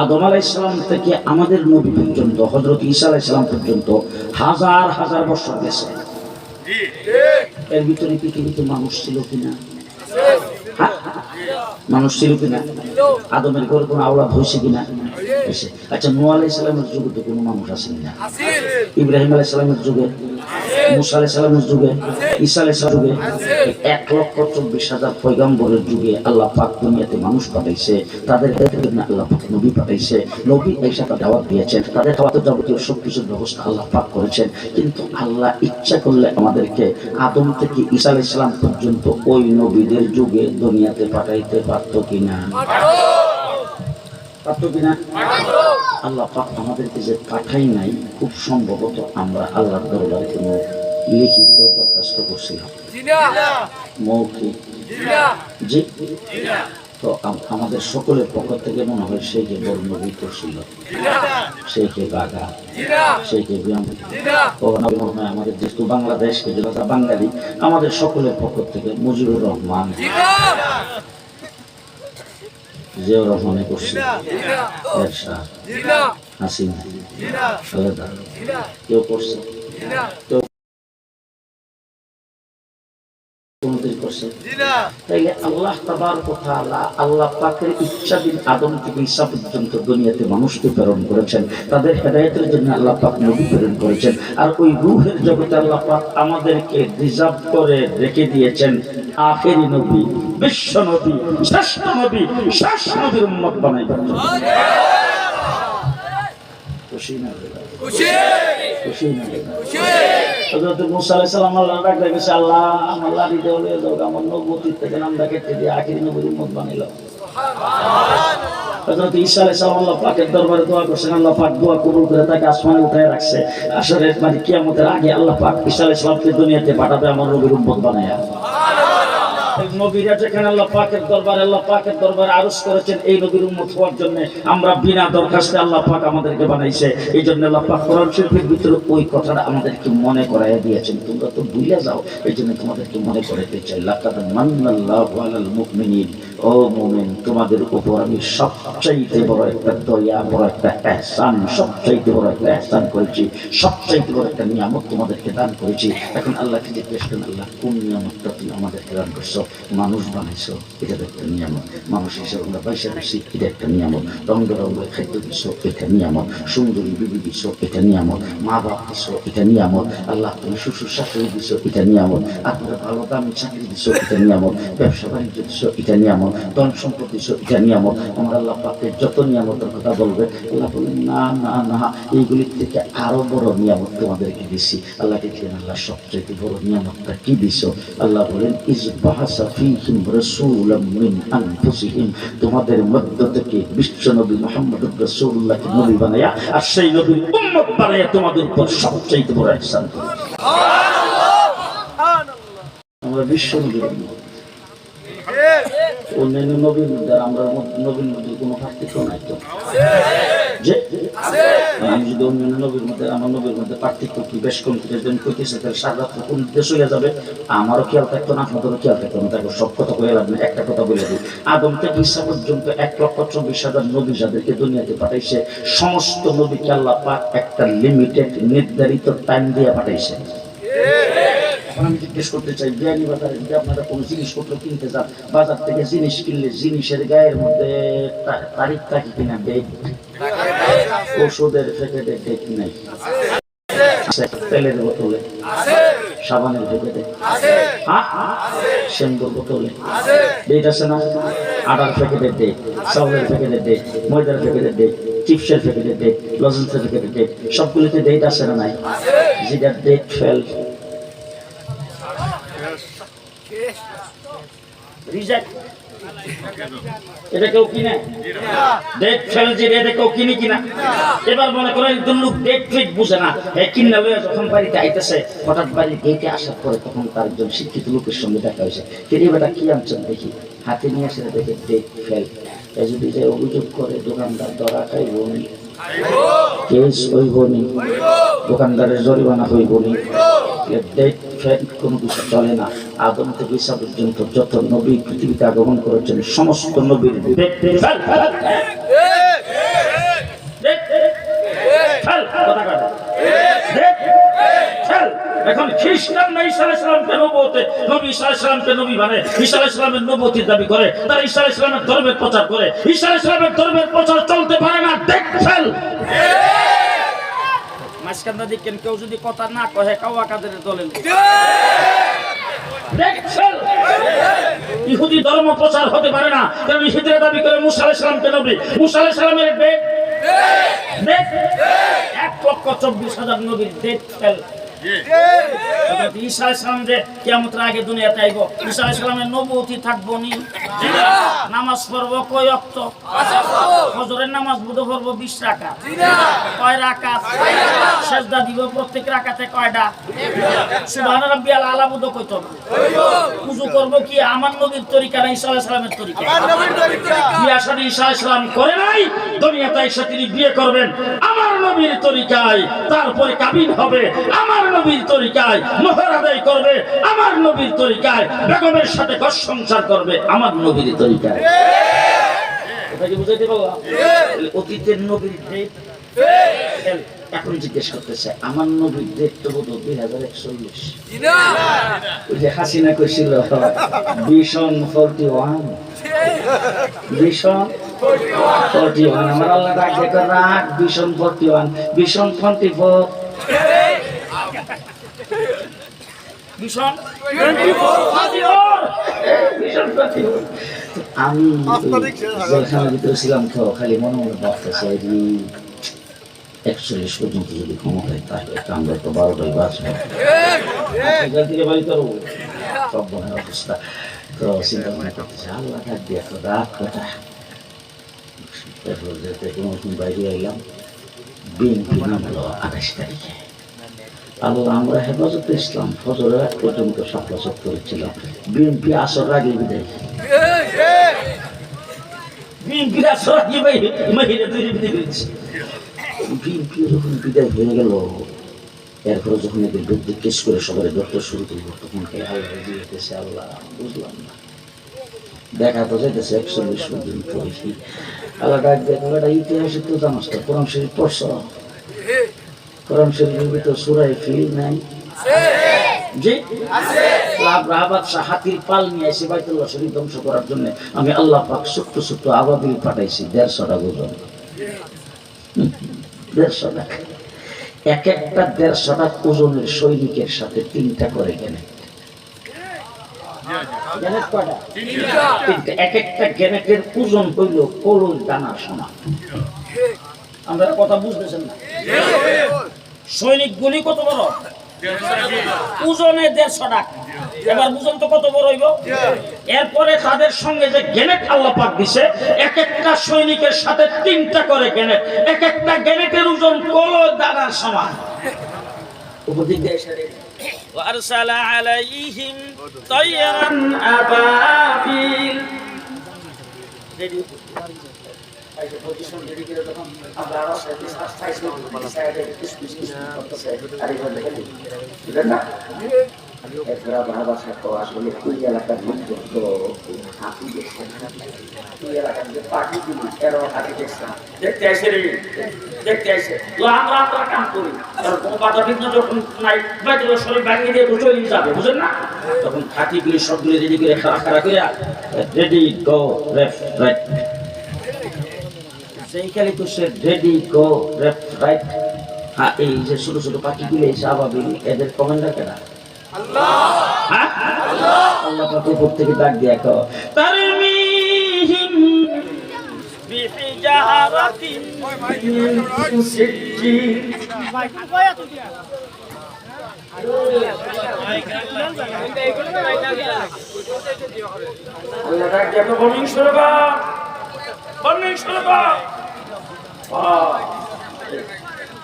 আদম আলাইহিস সালাম থেকে আমাদের নবী পর্যন্ত হযরত ঈসা আলাইহিস সালাম পর্যন্ত হাজার হাজার বছর গেছে। এর ভিতরে পৃথিবীতে মানুষ ছিল কিনা? মানুষ ছিল কিনা? আদমের ঘরে কোনো আওলাদ হয়েছে কিনা? আচ্ছা, নূহ আলাইহিস সালামের যুগে তো কোনো মানুষ আসেনি না? ইব্রাহিম আলাইহিস সালামের যুগে, মুসা আলাইহিস সালামের যুগে, ঈসা আলাইহিস সালামের যুগে, 1,24,000 পয়গম্বরের যুগে আল্লাহ পাক দুনিয়াতে মানুষ পাঠাইছে। তাদের জন্য আল্লাহ পাক নবী পাঠাইছে। নবী এসে তাদের দাওয়াত দিয়েছেন, তাদের খাওয়াতে যাবতীয় সবকিছুর ব্যবস্থা আল্লাহ পাক করেছেন। কিন্তু আল্লাহ ইচ্ছা করলে আমাদেরকে আদম থেকে ঈসা আলাইহিস সালাম পর্যন্ত ওই নবীদের যুগে দুনিয়াতে পাঠাইতে পারতো কিনা? পারতো কিনা? আল্লাহ পাক আমাদেরকে যে পাঠাই নাই, খুব সম্ভবত আমরা আল্লাহর দরবারে কোনো লিখিত দরখাস্ত করছিলাম, মৌখিক জি, তো আমাদের সকলের পক্ষ থেকে মনে হয় সেই যে বড় নবী করছিল, সেই কে বাগা, সেই কে আমাদের যেহেতু বাংলাদেশ বাঙালি, আমাদের সকলের পক্ষ থেকে মুজিবুর রহমান, জিয়াউর রহমানে করছে, এরশাদ, হাসিনা, খালেদা, কেউ করছে, কেউ আল্লাহ তাবারক ওয়া তাআলা আল্লাহ পাকের ইচ্ছাধীন আদম থেকে ঈসা পর্যন্ত দুনিয়াতে মানুষকে প্রেরণ করেছেন। তাদের হেদায়েতের জন্য আল্লাহ পাক নবী প্রেরণ করেছেন। আর ওই রূহের জগতে আল্লাহ পাক আমাদেরকে রিজার্ভ করে রেখে দিয়েছেন আখেরি নবী, বিশ্ব নবী, শ্রেষ্ঠ নবী, শেষ নবীর উম্মত বানাইবেন। খুশি না? খুশি, খুশি না? খুশি। হযরত মুসা আলাইহিস সালাম আল্লাহর ডাক দিয়েছে, আল্লাহ আমার লাড়ি দেওয়ালে যাও, আমার নবুয়ত থেকে নামটা কেটে দিয়ে আখিরি নবীর উম্মত বানাইলো। সুবহানাল্লাহ। হযরত ঈসা আলাইহিস সালাম আল্লাহ পাকের দরবারে দোয়া করছেন, আল্লাহ পাক দোয়া কবুল করে তাকে আসমানে উঠায় রাখছে। আসলে মানে কিয়ামতের আগে আল্লাহ পাক ঈসা আলাইহিস সালামকে দুনিয়াতে পাঠাবে আমার নবীর উম্মত বানায়া। নবীরা যেখানে আল্লাহ পাকের দরবারে আরজ করেছেন এই নবীর উম্মত হওয়ার জন্য, আমরা বিনা দরখাস্তে আল্লাহ পাক আমাদেরকে বানাইছে। এই জন্য আল্লাহ পাক কোরআন শরীফের ভিতরে ওই কথাটা আমাদেরকে মনে করাইয়া দিয়েছেন। তোমরা তো ভুলে যাও, এই জন্য তোমাদেরকে মনে করাইতে চাই। লাকাদ মান্নাল্লাহু আলাল মুমিনিন, ও মুমিন, তোমাদের উপর আমি সবচাইতে বড় একটা দয়া, বড় একটা ইহসান, সবচাইতে বড় একটা ইহসান করেছি, সবচাইতে বড় একটা নিয়ামত তোমাদেরকে দান করেছি। এখন আল্লাহকে জিজ্ঞেস করেন, আল্লাহ কোন নিয়ামতটা তুমি আমাদেরকে দান করছো? মানুষ বানাইছো, এটা একটা নিয়ামত। মানুষ হিসেবে আমরা পয়সা দিচ্ছি, এটা একটা নিয়ামত। রঙ্গরঙ্গের খাদ্য দিচ্ছ, এটা নিয়ামত। সুন্দরী বিবি দিচ্ছ, এটা নিয়ামত। মা বাপ দিচ্ছ, এটা নিয়ামত। আল্লাহ তুমি শ্বশুর শাশুড়ি দিচ্ছ, এটা নিয়ামত। আপনারা ভালো দামি চাকরি দিচ্ছ, এটা নিয়ামত। ব্যবসা বাণিজ্য দিচ্ছ, এটা নিয়ামত। ধন সম্পদ দিচ্ছ, এটা নিয়ামত। আমরা আল্লাহ পাকের যত নিয়ামতের কথা বলবে, আল্লাহ বলেন না না না, এইগুলির থেকে আরো বড় নিয়ামত তোমাদেরকে দিচ্ছি। আল্লাহকে দেখলেন, আল্লাহ সবচেয়ে বড় নিয়ামতটা কি দিছো? আল্লাহ বলেন, ইজ বাহাসা ফীহিম রাসূলাম মিন আনফুসিহিম, তোমাদের মধ্য থেকে বিশ্ব নবী মুহাম্মদুর রাসূলুল্লাহকে নবী বানায়া আর সেই নবীর উম্মত বানায়া তোমাদের উপর সবচেয়ে বড় ইহসান করেছে। সুবহানাল্লাহ, সুবহানাল্লাহ। আমরা বিশ্ব নবীর উম্মত। অন্যান্য নবীর মধ্যে আমরা নবীর মধ্যে কোনো পার্থক্য নাই তো? যে আমি যদি অন্যান্য নবীর মধ্যে আমার নবীর মধ্যে পার্থক্য কি বেশ কম কইতেছে, তাহলে সারা কোন দেশ হইয়া যাবে। আমারও খেয়াল থাকতো না, আপনাদেরও খেয়াল থাকতো না। তারপর সব কথা বলে লাগবে, একটা কথা বলে দিই। আদম থেকে ঈসা পর্যন্ত 1,24,000 নবী যাদেরকে দুনিয়াতে পাঠাইছে, সমস্ত নবীকে আল্লাহ পাক একটা লিমিটেড নির্ধারিত টাইম দিয়ে পাঠাইছে। আমি জিজ্ঞেস করতে চাই, বিয়ানি বাজারে যদি আপনারা কোনো জিনিসপত্র কিনতে যান, বাজার থেকে জিনিস কিনলে জিনিসের গায়ের মধ্যে তারিখ থাকে কিনা? ডেট। ওষুধের প্যাকেটে ডেট নাই, তেলের বোতলে, সাবানের প্যাকেটে, শ্যাম্পুর বোতলে ডেট আছে না? আটার প্যাকেটের ডেট, চাউলের প্যাকেটের ডেট, ময়দার প্যাকেটের ডেট, চিপসের প্যাকেটের ডেট, লজেন্সের প্যাকেটের ডেট, সবগুলিতে ডেট আছে না নাই? যেটা ডেট ফেল, এটা কেউ কিনে? ডেট ফেল যে এটা কেউ কিনে কিনা? এবার মনে করেন একজন লোক ডেট ফেট বুঝে না, কিনা লয়ে যখন বাড়িতে আইতেছে, হঠাৎ বাড়ির গেটে আসার পরে তখন তার একজন শিক্ষিত লোকের সঙ্গে দেখা হয়েছে। তিনি বেটা কি আনছেন দেখি, হাতে নিয়ে আসে দেখে ডেট ফেল। যদি যে অভিযোগ করে, দোকানদার ধরা খাইব নি, কেস হইব নি, দোকানদারের জরিমানা হইব নি। ডেট ফ্যান কোনো কিছু চলে না। আদম থেকে ঈসা পর্যন্ত যত নবী পৃথিবীতে আগমন করেছেন সমস্ত নবীর এখন খ্রিস্টান না ঈসা আলাইহিস সালামকে নবুয়তে নবী ঈসা আলাইহিস সালামকে নবী মানে ঈসা আলাইহিস সালামের নবুয়তির দাবি করে, তারা ঈসা আলাইহিস সালামের ধর্মের প্রচার করে। ঈসা আলাইহিস সালামের ধর্মের প্রচার চলতে পারে না। দেখছেন মাসকান্দা দেখেন কেউ যদি কথা না কহে কাওয়া কাদের দলেন দেখছেন ইহুদি ধর্ম প্রচার হতে পারে না, কারণ ইহুদিরা দাবি করে মুসা আলাইহিস সালামকে নবী। মুসা আলাইহিস সালামের ডেট 1,24,000 নবীর ডেট ফেল। ঈসা আলাইহিস সালাম যে কিয়ামতের আগে দুনিয়াতে আইব, ঈসা আলাইহিস সালামের নবুয়তি থাকবো নি? নামাজ পড়বো কয় ওয়াক্ত? ফজরের নামাজ বুধ পড়বো 20 রাকাত। কয় রাকাত? সিজদা দিব প্রত্যেক রাকাতে কয়টা? সুবহান রাব্বিয়াল আলা বুধ কইতো। ওযু করব কি আমার নবীর তরিকা না ঈসা আলাইহিস সালামের তরিকা? আমার নবীর তরিকা। বিয়া শাদী ঈসা আলাইহিস সালাম করে নাই, দুনিয়াতে এসে তিনি বিয়ে করবেন আমার নবীর তরিকায়, তারপরে কাবিন হবে আমার নবীর তরিকায়, মোহর আদায় করবে আমার নবীর তরিকায়, বেগমের সাথে ঘর সংসার করবে আমার নবীর তরিকায়। এটা কি বুঝাইতে পারলাম? অতীতের নবীর ডেট এখন জিজ্ঞেস করতেছে আমার নবীর ডেট তো বোধ 2041। ওই যে হাসিনা কইছিল ভিশন 41 ভিশন 41 আমার আল্লাহ ডাক দেখো রাখ ভিশন 41 ভিশন 24 ভিশন 24 আমি যেখানে ভিতরে ছিলাম তো খালি মনে মনে ভাবতেছে 41 পর্যন্ত যদি ক্ষমতায় থাকে আমরা তো 12টায় বাঁচবো থেকে বাড়ি করবো সব মনের অবস্থা। তো চিন্তা মনে করতেছে আল্লাহ ডাক দিয়ে তো রাত কথা এরপর যেতে কোনো বাইরে এলাম বিএনপি নামলো 28 তারিখে। আল্লাহ আমরা হেফাজতে ইসলাম ফজরের আগ পর্যন্ত সাফল্য করেছিলাম, বিএনপি আসর আগে বিদায়। বিএনপির আসর আগে মাহিরে তৈরি বিদায় করেছে। বিএনপি যখন বিদায় হয়ে গেল এরপরে যখন এদের বিরুদ্ধে কেস করে সবাই দপ্তর শুরু করবো তখন আল্লাহ দিয়েছে আল্লাহ বুঝলাম না দেখা তো যেতেছে 41 পর্যন্ত। আল্লাহ ডাক দেখো এটা ইতিহাসে তো জানাস তো কোরআন শরীফ পড়ছ? কোরআন শরীফের ভিতর সূরা ফিল নাই জি আছে। হাতির পাল নিয়ে এসে বাইতুল্লাহ শরীফ ধ্বংস করার জন্য আমি আল্লাহ পাক ছোট্ট ছোট্ট আবাবিল পাঠাইছি 150টা ওজন 150 টাকা এক একটা 150 টাকা ওজনের সৈনিকের সাথে 3টা করে গ্রেনেড। এক একটা গ্রেনেডের ওজন হইল কলুর দানার সমান। আমরা কথা বুঝতেছেন না? সৈনিক গুলি কত বড়? ওজনে 150 টাকা। এবার বুঝুন তো কত বড় হইব। এরপরে তাদের সঙ্গে যে গ্রেনেড আল্লাহ পাক দিছে এক একটা সৈনিকের সাথে 3টা করে গ্রেনেড, এক একটা গ্রেনেডের ওজন কলুর দানার সমান। উপদিক দিয়ে এসে وأرسل عليهم طيرا أبابيل দেখতে আসে কাম করি যখন নাই শরীর ভাঙিয়ে দিয়ে চলে যাবে বুঝেন না, তখন হাতিগুলি সবগুলি রেডি করে খাড়া করে রেডি গো লেফট রাইট। সেইখানে তো সে রেডি গো লেফট রাইট। হ্যাঁ এই যে ছোট ছোট পাখিগুলি এসে আবাবিল এদের কমান্ডার কেনা আল্লাহ। হ্যাঁ আল্লাহ পাক উপর থেকে ডাক দিয়ে কো তারমিহিম বিহিজারাতিন মিন সিজ্জিল। আল্লাহ ডাক দিয়ে কো বমিং শুরু কর বমিং শুরু কর।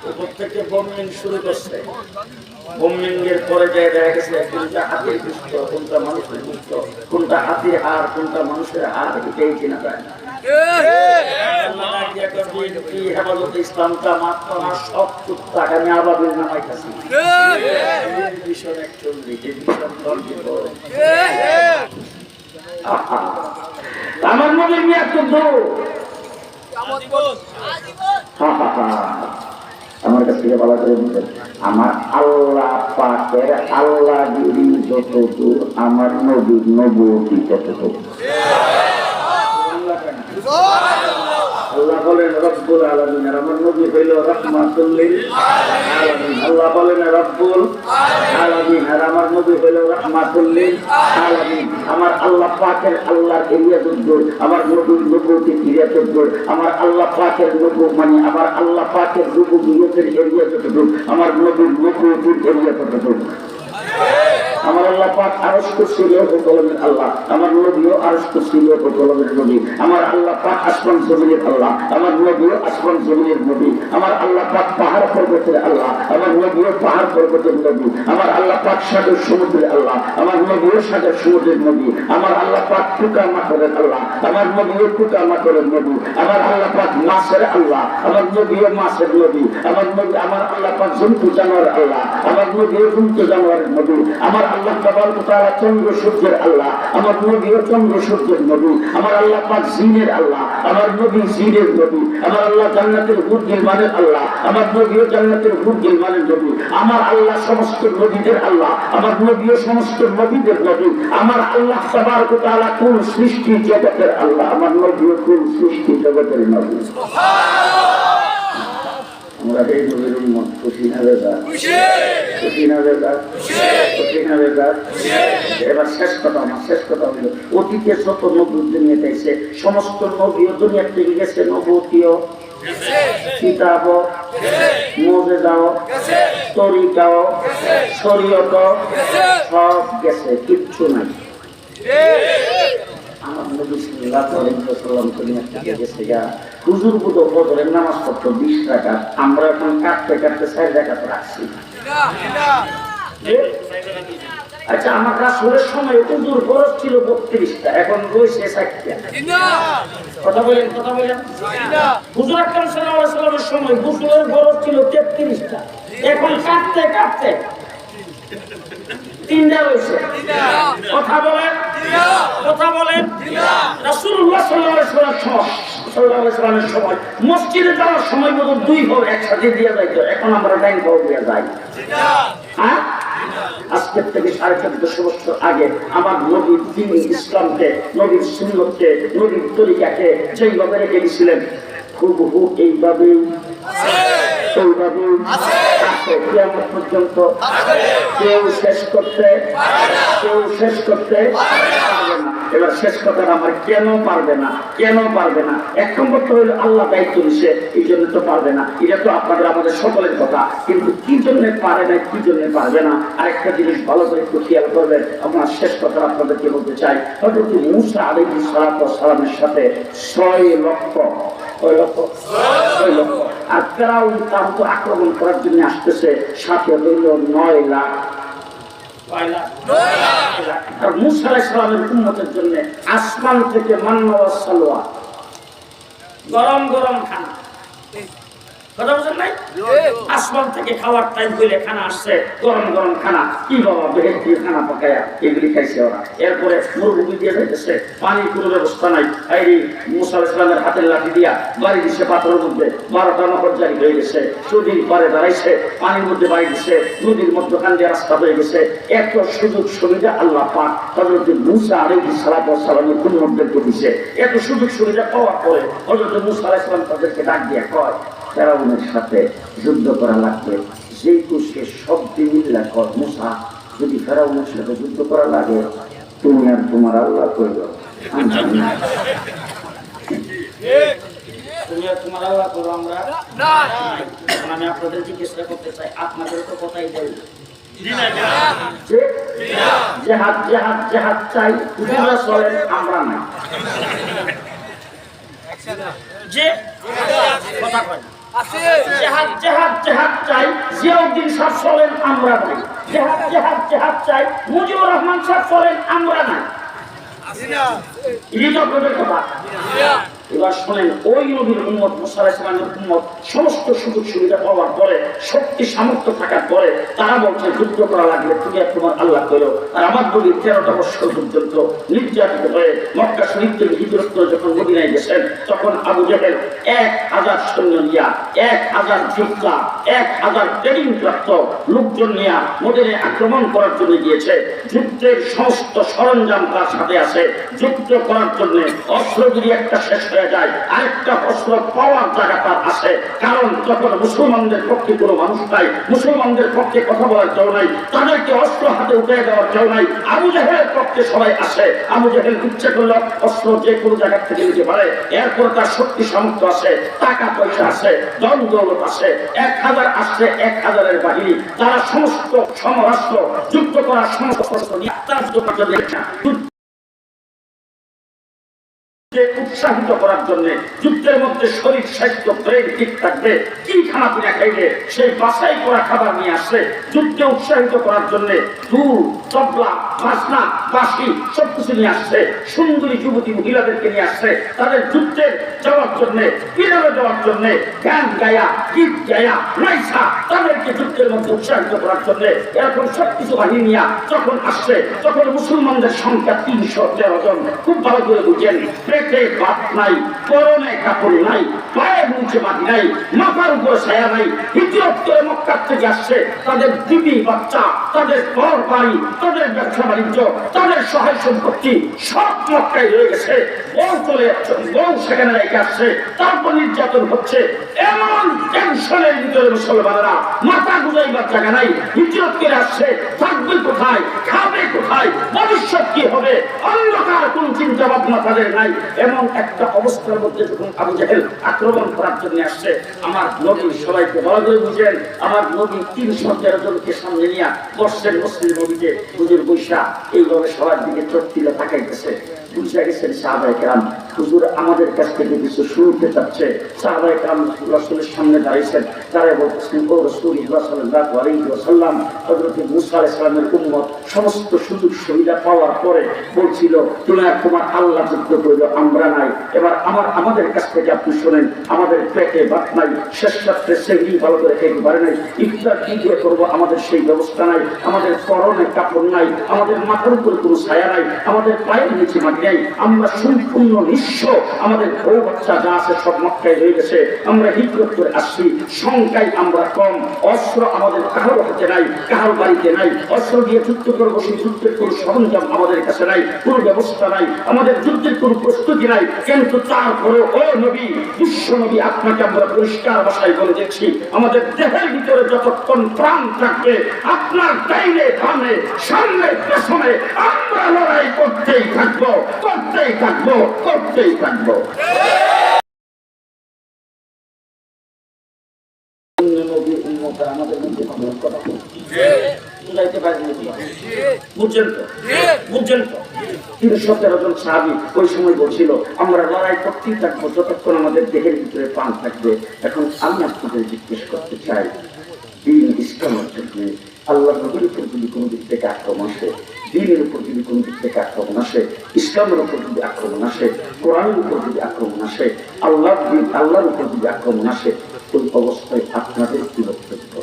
উপর থেকে বমিং শুরু করছে। বমিং এর পরে যায় দেখা গেছে কোনটা হাতির গুস্ত কোনটা মানুষের গুস্ত কোনটা হাতির হাড় কোনটা মানুষের হাড় এটাই চেনা যায় না। হেফাজতে ইসলাম জামাত সব টাকা আমি আবাবের নামাইতেছি মিশন 41 মিশন আমার নবীর মেয়াদ তো আমার কাছ থেকে বলা করে বলতেন আমার আল্লাহ পাকের আল্লাহ যতদূর আমার নবীর নবুয়তি ততদূর। আল্লাহ বলেন রব্বুল আলামিন আর আমার নবী হইল রাহমাতুল লিল আলামিন। আল্লাহ বলেন রব্বুল আলামিন আর আমার নবী হইল রাহমাতুল লিল আলামিন। আমার আল্লাহ পাকের আল্লাহর এরিয়া দূর, আমার নবীর নবুয়তি এরিয়া দূর, আমার আল্লাহ পাকের নবু মানে আমার আল্লাহ পাকের নবুয়তের এরিয়া দূর, আমার নবীর নবুয়তির এরিয়া দূর। আমার আল্লাহ পাক আরশ কুরসি লৌহ কলমের আল্লাহ, আমার নবীও আরশ কুরসি লৌহ কলমের নবী। আমার আল্লাহ পাক আসমান জমিনের আল্লাহ, আমার নবীও আসমান জমিনের নবী। আমার আল্লাহ পাক পাহাড় পর্বতের আল্লাহ, আমার নবীও পাহাড় পর্বতের নবী। আমার আল্লাহ পাক সাগর সমুদ্রের আল্লাহ, আমার নবীও সাগর সমুদ্রের নবী। আমার আল্লাহ পাক কুকা মাকড়ের আল্লাহ, আমার নবীও কুকা মাকড়ের নবী। আমার আল্লাহ পাক মাছের আল্লাহ, আমার নবীও মাছের নবী। আমার নবী আমার আল্লাহ পাক জন্তু জানোয়ার আল্লাহ, আমার নবীও জন্তু জানোয়ারের নবী। আমার আল্লাহ তাবারক তাআলা চন্দ্র সূর্যের আল্লাহ, আমার নবীও চন্দ্র সূর্যের নবী। আমার আল্লাহ পাক জিনের আল্লাহ, আমার নবী জিনের নবী। আমার আল্লাহ জান্নাতের হুর গিলমানের আল্লাহ, আমার নবীও জান্নাতের হুর গিলমানের নবী। আমার আল্লাহ সমস্ত নবীদের আল্লাহ, আমার নবীও সমস্ত নবীদের নবী। আমার আল্লাহ তাবারক তাআলা কুল সৃষ্টি জগতের আল্লাহ, আমার নবীও কুল সৃষ্টি জগতের নবী। আমরা এই নবীর উম্মত, খুশি না বেজার? খুশি না বেজার? খুশি না বেজার? এবার শেষ কথা, আমার শেষ কথা হলো অতীতে যত নবী দুনিয়াতে এসে সমস্ত নবীও দুনিয়া থেকে গেছে, নবুয়তিও কিতাবও মুজিজাও তরিকাও শরীয়তও সব গেছে, কিচ্ছু নাই। আমার নবী সাল্লাল্লাহু আলাইহি ওয়াসাল্লাম দুনিয়া থেকে গেছে গা। হুজুর বুঝো ফজরের নামাজ পড়তো 20 রাকাত, আমরা এখন কাটতে কাটতে 4 রাকাত রাখছি। আচ্ছা, আমার রাসূলের সময় হুজুর ফরজ ছিল 32টা, এখন রয়েছে 4টা। কথা বলেন, কথা বলেন। হুজুর আকরাম সাল্লাল্লাহু আলাইহি ওয়াসাল্লামের সময় হুজুরের ফরজ ছিল 33টা, এখন কাটতে কাটতে 3টা রয়েছে। কথা বলেন, কথা বলেন। রাসূলুল্লাহ সাল্লাল্লাহু আলাইহি ওয়াসাল্লামের সময় মসজিদে যাওয়ার সময় মতো 2 ভাগ একসাথে দিয়ে যাইতো, এখন আমরা ডাইন ভাগ দিয়ে যাই। হ্যাঁ, আজকের থেকে 1450 বছর আগে আমার নবীর দ্বীন ইসলামকে, নবীর সুন্নতকে, নবীর তরিকাকে যেইভাবে রেখে দিয়েছিলেন হুবহু এইভাবেই কিয়ামত পর্যন্ত কেউ শেষ করতে পারবে না। এবার শেষ কথা আমার, কেন পারবে না? কেন পারবে না? 1 নম্বর তো হইল আল্লাহ দায়িত্ব দিচ্ছে, এই জন্য তো পারবে না। এটা তো আপনাদের আমাদের সকলের কথা, কিন্তু কি জন্য পারে না, কি জন্য পারবে না আরেকটা জিনিস ভালো করে একটু খেয়াল করবেন। আমার শেষ কথা আপনাদেরকে বলতে চাই, হযরত মূসা আলাইহিস সালামের সাথে 6 লক্ষ আর ফেরাউন তার উপর আক্রমণ করার জন্য আসতেছে, সাথে হইল 9 লাখ। আর মূসা আলাইহিস সালামের উম্মতের জন্য আসমান থেকে মান্না ওয়া সালওয়া, গরম গরম খানা। কথা বুঝেন নাই? আসমান থেকে খাওয়ার টাইম হইলে খানা আসছে, গরম গরম খানা। কি বাবা, বেহেশত দিয়ে খানা পাকায়া এগুলি খাইছে ওরা। এরপরে মরুভূমি দিয়ে যাইতেছে, পানির কোনো ব্যবস্থা নাই। এই মূসা আলাইহিস সালামের হাতের লাঠি দিয়া বাড়ি দিচ্ছে পাথরের মধ্যে, 12টা নহর জারি হয়ে গেছে। নদীর পাড়ে দাঁড়াইছে, পানির মধ্যে বাড়ি দিচ্ছে, নদীর মধ্যখান দিয়ে রাস্তা হয়ে গেছে। এত সুযোগ সুবিধা আল্লাহ পাক হযরত মূসা আলাইহিস সালামের উম্মতদেরকে দিছে। এত সুযোগ সুবিধা পাওয়ার পরে হযরত মূসা আলাইহিস সালাম তাদেরকে ডাক দিয়ে কয়, ফেরাউনের সাথে যুদ্ধ করা লাগবে, যেই কুশে সব মিল্লা কর। মূসা, যদি ফেরাউনের সাথে যুদ্ধ করা লাগে তুমি আর তোমার আল্লাহ করবে, তুমি আর তোমার আল্লাহ করো, আমরা না। আমি আপনাদের জিজ্ঞাসা করতে চাই, আপনাদের তো কথাই দেয় জেহাদ জেহাদ জেহাদ চাই, চলেন, আমরা নাই। যে কথা কয় জেহাদ জেহাদ জেহাদ চাই, জিয়াউদ্দিন সাহেব চলেন, আমরা নাই। জেহাদ জেহাদ জেহাদ চাই, মুজিবুর রহমান সাহেব চলেন, আমরা নাই। এই তো আপনাদের কথা। এবার শোনেন, ওই নবীর উম্মত মুসা আলাইহিস সালামের উম্মত সমস্ত সুযোগ সুবিধা পাওয়ার পরে, শক্তি সামর্থ্য থাকার পরে তারা বলছে যুদ্ধ করা লাগবে, তুমি আর তোমার আল্লাহ করো। আর আমার নবী 13টা বছর পর্যন্ত নির্যাতিত হয়ে মক্কা শরীফ থেকে হিজরত করে যখন মদিনায় গেছেন, তখন আবু জেহেল 1000 সৈন্য নিয়া, 1000 যোদ্ধা, 1000 ট্রেনিং প্রাপ্ত লোকজন নিয়ে মদিনায় আক্রমণ করার জন্য গিয়েছে। যুদ্ধের সমস্ত সরঞ্জাম তার সাথে আছে। যুদ্ধ করার জন্য অস্ত্র যদি একটা শেষ হয়ে যায়, আরেকটা অস্ত্র পাওয়ার জায়গা তার আছে। কারণ তখন মুসলমানদের পক্ষে কোনো মানুষ নাই, মুসলমানদের পক্ষে কথা বলার কেউ নাই, তাদেরকে অস্ত্র হাতে উঠে দেওয়ার কেউ নাই। আবু জেহেলের পক্ষে সবাই আসে। আবু জেহেল ইচ্ছে করলে অস্ত্র যে কোনো জায়গা থেকে নিতে পারে। এরপর তার শক্তি সামর্থ্য আছে, টাকা পয়সা আছে, ধন দৌলত আছে। 1000 আসছে, 1000-এর বাহিনী, তারা সমস্ত সমরাষ্ট্র যুদ্ধ করার সমস্ত উৎসাহিত করার জন্য, যুদ্ধের মধ্যে শরীর স্বাস্থ্য ব্রেন ঠিক থাকবে, কি খানাপিনা খাইলে সেই বাছাই করা খাবার নিয়ে আসে। যুদ্ধে উৎসাহিত করার জন্য দুল, তবলা, বাজনা, বাঁশি সবকিছু নিয়ে আসছে। সুন্দরী যুবতী মহিলাদেরকে নিয়ে আসছে তাদের যুদ্ধে যাওয়ার জন্য, বিরামে যাওয়ার জন্য, গান গায়া, গীত গায়া, নাইসা তাদেরকে যুদ্ধের মধ্যে উৎসাহিত করার জন্য এরকম সবকিছু বাহিনী নিয়ে যখন আসছে, তখন মুসলমানদের সংখ্যা 313 জন। খুব ভালো করে বুঝেন, পেটে ভাত নাই, পরনে কাপড় নাই, পায়ের নিচে মাটি নাই, মাথার উপরে ছায়া নাই। হিজরত করে মক্কা থেকে আসছে, তাদের বিবি বাচ্চা, তাদের ঘর বাড়ি, তাদের ব্যবসা বাণিজ্য, তাদের সহায় সম্পত্তি সব মক্কায় রয়ে গেছে। বউ চলে যাচ্ছে, বউ সেখানে রেখে আসছে, তারপর নির্যাতন হচ্ছে। এমন টেনশনের ভিতরে মুসলমানেরা মাথা গুজাইবার জায়গা নাই। হিজরত করে আসছে, থাকবে কোথায়, খাবে কোথায়, ভবিষ্যৎ কি হবে, অন্ধকার কোন চিন্তা ভাবনা তাদের নাই। এমন একটা অবস্থার মধ্যে যখন আবু জেহেল আক্রমণ করার জন্য আসছে, আমার নবী সবাইকে ভালো করে বুঝেন, আমার নবী 313 জনকে সামনে নিয়ে বসছেন মসজিদ নবীতে। হুজুর বৈশা এইভাবে সবার দিকে চোখ তুলে তাকাইতেছে। বুঝা গেছেন সাহাবায়ে কেরাম হুজুর আমাদের কাছ থেকে কিছু শুনতে চাচ্ছে। সাহাবায়ে কেরাম রাসূলের সামনে দাঁড়িয়েছেন, তারা বলতেছেন, ও রাসূলুল্লাহ সাল্লাল্লাহু আলাইহি ওয়াসাল্লাম, হযরত মুসা আলাইহিস সালামের উম্মত সমস্ত সুযোগ সুবিধা পাওয়ার পরে বলছিল তুমি আর তোমার আল্লাহ যুদ্ধ করলো, আমরা নাই। এবার আমাদের কাছ থেকে আপনি শোনেন, আমাদের পেটে ভাত নাই, শেষ রাত্রে সেহরি ভালো করে খেতে পারে নাই, ইফতার কি দিয়ে করবো আমাদের সেই ব্যবস্থা নাই, আমাদের পরনে কাপড় নাই, আমাদের মাথার উপরে কোনো ছায়া নাই, আমাদের পায়ের নিচে মাটি নাই, আমরা সম্পূর্ণ নিঃস্ব, আমাদের বউ বাচ্চা যা আছে সব মক্কায় হয়ে গেছে, আমরা হিজরত করে আসছি, সংখ্যায় আমরা কম, অস্ত্র আমাদের কারোর হাতে নাই, কারোর বাড়িতে নাই, অস্ত্র দিয়ে যুদ্ধ করবো সেই যুদ্ধের কোনো সরঞ্জাম আমাদের কাছে নাই, কোনো ব্যবস্থা নাই, আমাদের যুদ্ধের কোনো প্রস্তুতি নাই। কিন্তু তারপরে ও নবী, বিশ্ব নবী, আপনাকে আমরা পরিষ্কার ভাষায় বলে দিচ্ছি, আমাদের দেহের ভিতরে যতক্ষণ প্রাণ থাকবে, আপনার ডাইনে বামে সামনে পেছনে আমরা লড়াই করতেই থাকবো, করতেই থাকবো, করতেই থাকবো। আমাদের মধ্যে কথা বুঝাইতে পারেন, বুঝছেন তো? বুঝছেন তো? 313 জন সাহাবী ওই সময় বলছিল আমরা লড়াই করতেই থাকবো যতক্ষণ আমাদের দেহের ভিতরে প্রাণ থাকবে। এখন আমি আপনাদের জিজ্ঞেস করতে চাই, দিন ইসলামের জন্য আল্লাহ নবীর উপর যদি কোনো দিক থেকে আক্রমণ আসে, দিনের উপর যদি কোনো দিক থেকে আক্রমণ আসে, ইসলামের উপর যদি আক্রমণ আসে, কোরআনের উপর যদি আক্রমণ আসে, আল্লাহর উপর যদি আক্রমণ আসে, ওই অবস্থায় আপনাদের কি বক্তব্য?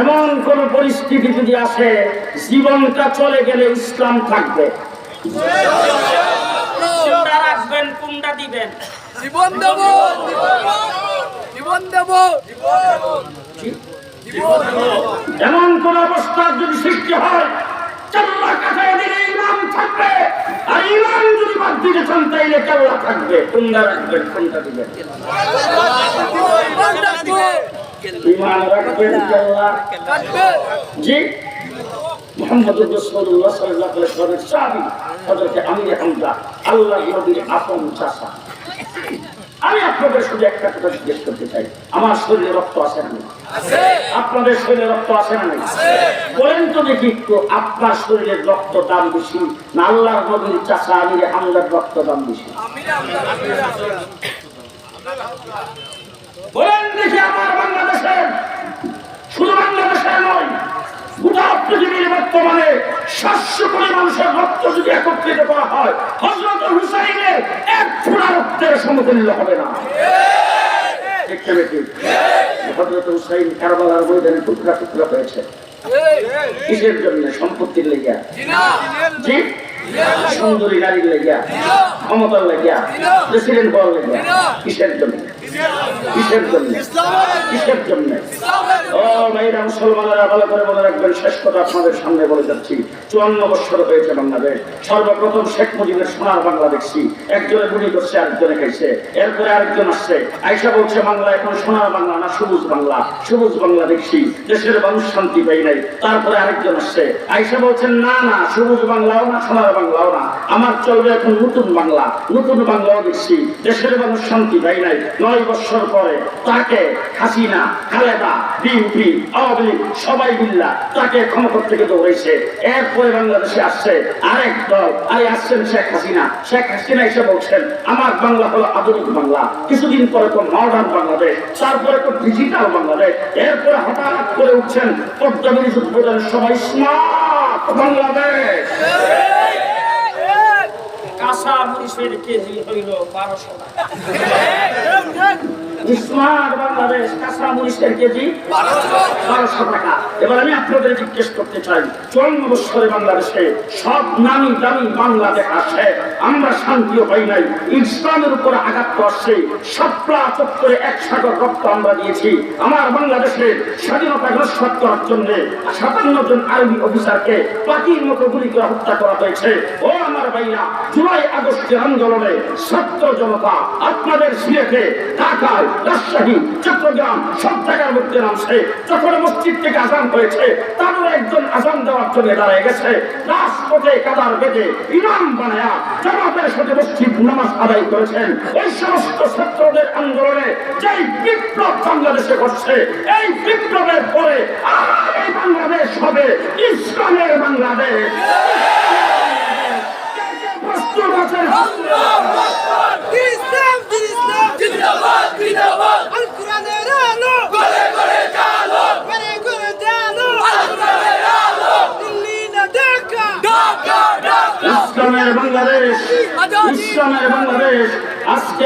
এমন কোন পরিস্থিতি যদি আসে, জীবনটা চলে গেলে ইসলাম থাকবে, কোনটা রাখবেন, কোনটা দিবেন? জীবন দেব, জীবন দেব। এমন কোন অবস্থা যদি সৃষ্টি হয়, চাল্লা কাটায় দিলে ইমান থাকবে, আর ইমান যদি বাদ দিতে চান তাইলে চাল্লা থাকবে। কোনটা রাখবেন, কোনটা দিবেন? ইমান রাখবেন, চাল্লা জি। মুহাম্মদুর রাসূলুল্লাহ সাল্লাল্লাহু আলাইহি ওয়াসাল্লামের সাহাবী হযরত আমির হামজা আল্লাহর নবীর আপন চাচা। আমি আপনাদের শুধু একটা কথা জিজ্ঞেস করতে চাই, আমার শরীরে রক্ত আছে না? আপনাদের শরীরে রক্ত আছে না? বলেন তো দেখি একটু, আপনার শরীরের রক্ত দাম বেশি না আল্লাহর নবীর চাচা আমির হামজার রক্ত দাম বেশি? বলেন দেখি আমার বাংলাদেশের বর্তমানে 700 কোটি মানুষের রক্ত যদি একত্রিত করা হয়, হযরত হুসাইনের এক ফোঁটা রক্তের সমতুল্য হবে না। হযরত হুসাইন কারবালার ময়দানে টুকরা টুকরা হয়েছে। কিসের জন্য? সম্পত্তির লেগিয়া, জি, সুন্দরী নারীর লেগিয়া, ক্ষমতার লেগিয়া, প্রেসিডেন্ট হওয়ার লেগিয়া। কিসের জন্য? কিসের জন্য? কিসের জন্য? ও ভাইরা মুসলমানেরা, ভালো করে মনে রাখবেন, শেষ কথা আপনাদের সামনে বলে যাচ্ছি। 54 বছর হয়েছে বাংলাদেশ। সর্বপ্রথম শেখ মুজিবের সোনার বাংলা দেখছি। একজনে গুলি করছে, আরেকজনে খাইছে, এরপরে আরেকজন আসছে, আইসা বলছে বাংলা এখন সোনার বাংলা না সবুজ বাংলা। সবুজ বাংলা দেখছি, দেশের মানুষ শান্তি পাই নাই। তারপরে আরেকজন আসছে, আইসা বলছেন না না, সবুজ বাংলাও না সোনার বাংলাও না, আমার চলবে এখন নতুন বাংলা। নতুন বাংলাও দেখছি, দেশের মানুষ শান্তি পাই নাই। 9 বছর পরে তাকে হাসিনা, খালেদা, বিএনপি, আওয়ামী লীগ সবাই মিল্লা তাকে ক্ষমতা থেকে দৌড়াইছে। এরপরে বাংলাদেশে আসছে আরেক দল, আরে আসছেন শেখ হাসিনা। শেখ হাসিনা এসে বলছেন আমার বাংলা হলো আধুনিক বাংলা, কিছুদিন পরে তো মডার্ন বাংলাদেশ, তারপরে তো ডিজিটাল বাংলাদেশ। এরপরে হঠাৎ করে উঠছেন পদ্মা ব্রিজ উদ্বোধনের সময় স্মার্ট বাংলাদেশ। কাঁচা মরিচের কেজি হইল 1200 টাকা। স্মার্ট বাংলাদেশ, কাঁচা মরিচের কেজি 1200 টাকা। এবার আমি আপনাদের জিজ্ঞেস করতে চাই, 54 বছরে বাংলাদেশে সব নামি দামি বাংলা দেখাচ্ছে, আমরা শান্তিও পাই নাই। ইসলামের উপরে আঘাত করছে, শাপলা চত্বরে 1 সাগর রক্ত আমরা দিয়েছি। আমার বাংলাদেশের স্বাধীনতা নস্বাত করার জন্য 57 জন আর্মি অফিসারকে পাখির মতো গুলি করে হত্যা করা হয়েছে। ও আমার ভাইরা, জুলাই আগস্টের আন্দোলনে ছাত্র জনতা আপনাদের সিলেটে, ঢাকায়, রাজশাহী, চট্টগ্রাম সব জায়গার মধ্যে নামছে। যখন মসজিদ থেকে আজান হয়েছে, তারও একজন আজান দেওয়ার জন্য দাঁড়িয়ে গেছে। রাজপথে কাদার বেগে ইমাম বানায়া জামাতের সাথে মসজিদ নামাজ আদায় করেছেন। এই সমস্ত ছাত্রদের আন্দোলনে যেই বিপ্লব বাংলাদেশে ঘটছে, এই বিপ্লবের পরে এই বাংলাদেশ হবে ইসলামের বাংলাদেশ। প্রস্তুত আছেন? ইসলামের বাংলাদেশ, ইসলামের বাংলাদেশ। আজকে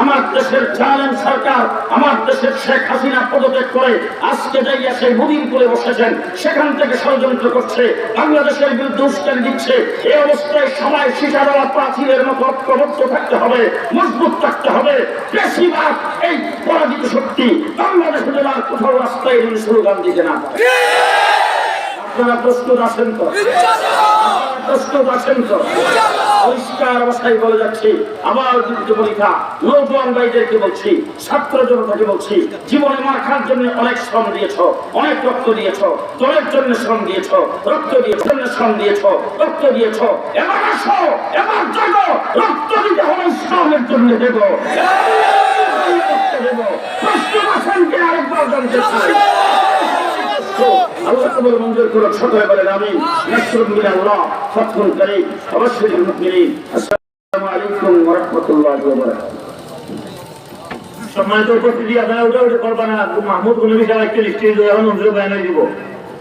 আমার দেশের জালেম সরকার, আমার দেশের শেখ হাসিনা পদত্যাগ করে আজকে যাইয়া সেই মদিনপুরে বসেছেন, সেখান থেকে ষড়যন্ত্র করছে, বাংলাদেশের বিরুদ্ধে উস্কানি দিচ্ছে। এই অবস্থায় সবাই শিশা দেওয়া প্রাচীরের মতো ঐক্যবদ্ধ থাকতে হবে, মজবুত থাকতে হবে। বেশিরভাগ এই পরাজিত শক্তি বাংলাদেশে আর কোথাও রাস্তায় স্লোগান দিতে না পারে। আপনারা প্রস্তুত আছেন তো? প্রস্তুত আছেন তো? পরিষ্কার অবস্থায় বলে যাচ্ছি, আমার যুদ্ধ পরীক্ষা নৌজওয়ান ভাইদেরকে বলছি, ছাত্র জনতাকে বলছি, জীবনে মার খাওয়ার জন্য অনেক শ্রম দিয়েছ, অনেক রক্ত দিয়েছ, দলের জন্য শ্রম দিয়েছ, রক্ত দিয়েছ, শ্রম দিয়েছ, রক্ত দিয়েছ। এবার আসো, এবার জাগো, রক্ত দিতে হবে ইসলামের জন্য দেব। প্রস্তুত আছেন কি? আরেকবার জানতে চাই। আল্লাহ কবুল মঞ্জুর করুন। সকলে বলেন আমিন। নাসরুম মিনাল্লাহ, ফাতহুন কারীম, ওয়াবাশশিরিল মুমিনিন। আসসালামু আলাইকুম ওয়া রাহমাতুল্লাহি ওয়া বারাকাতুহু। সম্মানিত উপস্থিতি, আপনারা উঠে করবেন না। মাহমুদ গুনবী সাহেব একটা স্টেজ এখন অনুরোধ বয়ান দিব।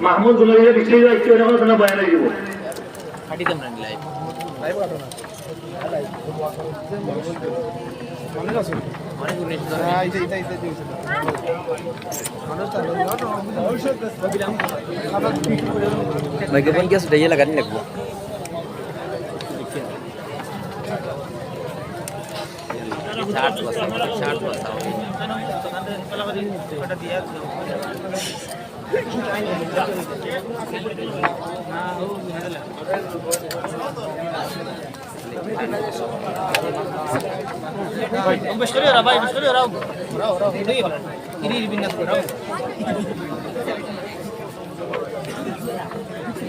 মাহমুদ গুনবী সাহেব স্টেজ একটু এখন কোনো বয়ান দিব। হাঁটি দেন লাইভ লাইভ কাটো না লাইভ মনে আছে মনে গুনে হ্যাঁ এটা দিয়েছে মাইক্রোফোন কি আছে ডাইয়া লাগানি লাগবে।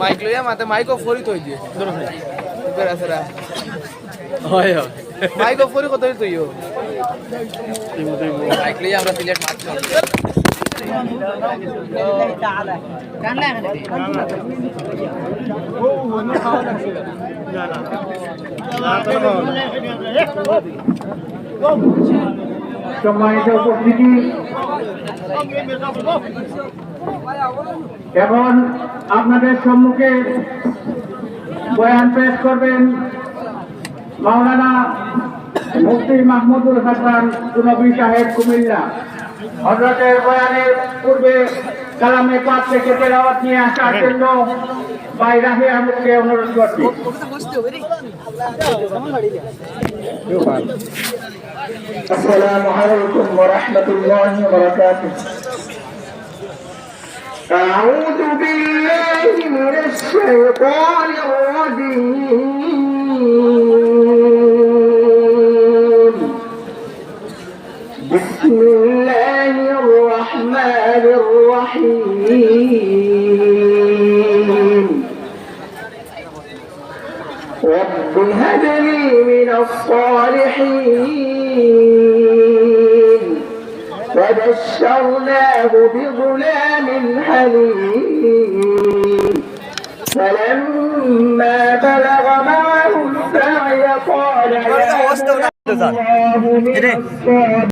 মাইক লইয়া মাতে মাইকও ফরি তৈ দিয়ে বেরাসরা হয় হয় মাইকও ফরি কত তৈও মাইক লইয়া আমরা সিলেট মাছ সম্মানিত উপস্থিতি, এখন আপনাদের সম্মুখে বয়ান পেশ করবেন মাওলানা মুফতি মাহমুদুল হাসান চুনবী সাহেব কুমিল্লা। হযরতের বয়ানের পূর্বে কালামে পাক থেকে তেলাওয়াত নিয়ে আসার জন্য ভাই রাহি আহমদকে অনুরোধ করছি। আসসালামু আলাইকুম ওয়া রাহমাতুল্লাহি ওয়া বারাকাতুহু। أعوذ بالله من الشيطان الرجيم. بسم الله الرحمن الرحيم. رب هب لي من الصالحين. فبشرناه بغلام حليم. فلما بلغ معه السعي قال يا الله من